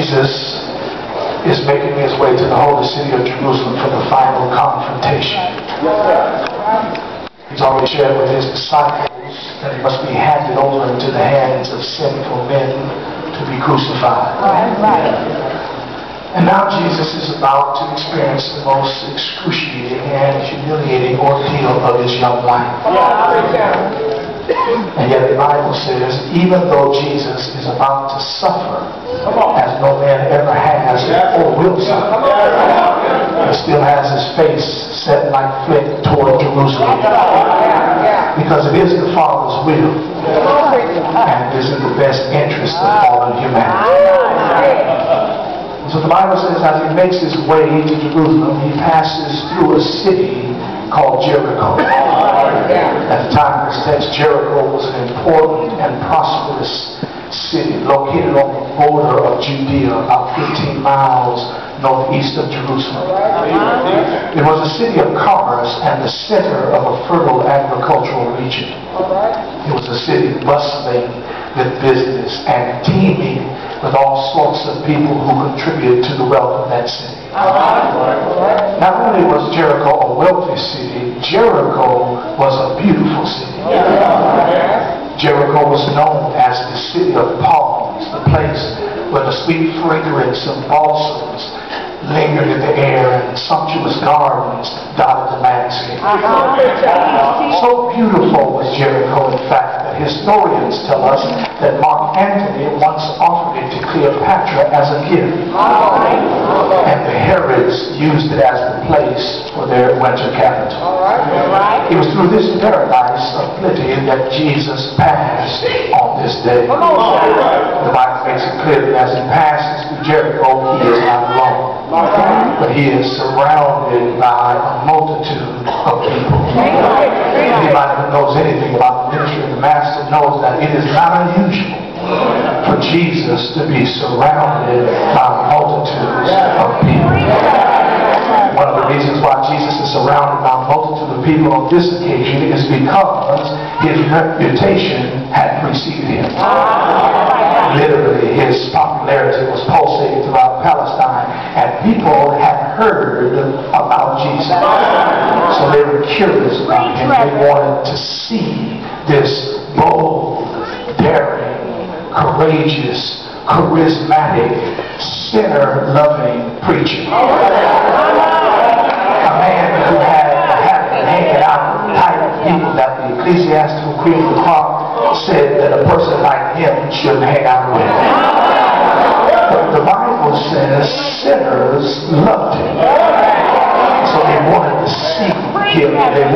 Jesus is making his way to the holy city of Jerusalem for the final confrontation. He's already shared with his disciples that he must be handed over into the hands of sinful men to be crucified. And now Jesus is about to experience the most excruciating and humiliating ordeal of his young life. And yet the Bible says, even though Jesus is about to suffer as no man ever has or will suffer, he still has his face set like flint toward Jerusalem. Because it is the Father's will, and it is in the best interest of fallen humanity. So the Bible says as he makes his way to Jerusalem, he passes through a city called Jericho. At the time of this text, Jericho was an important and prosperous city located on the border of Judea, about 15 miles northeast of Jerusalem. It was a city of commerce and the center of a fertile agricultural region. It was a city bustling with business and teeming with all sorts of people who contributed to the wealth of that city. Not only was Jericho a wealthy city, Jericho was a beautiful city. Jericho was known as the city of palms, the place where the sweet fragrance of balsams lingered in the air and sumptuous gardens dotted the landscape. So beautiful was Jericho, in fact, that historians tell us that Mark Antony once offered it to Cleopatra as a gift. And the Herods used it as the place for their winter capital. It was through this paradise of plenty that Jesus passed on this day. The Bible makes it clear that as he passes through Jericho, he is not alone. But he is surrounded by a multitude of people. Anybody who knows anything about the ministry of the Master knows that it is not unusual for Jesus to be surrounded by multitudes of people. One of the reasons why Jesus is surrounded by a multitude of people on this occasion is because his reputation had preceded him. Literally, his popularity was pulsating throughout Palestine, and people had heard about Jesus. So they were curious about him. They wanted to see this bold, daring, courageous, charismatic, sinner-loving preacher. A man who had a habit of hanging out with the type of people that the ecclesiastical Queen of the Crop said that a person like him shouldn't hang out with. But the Bible says sinners loved him. So they wanted to see him. They wanted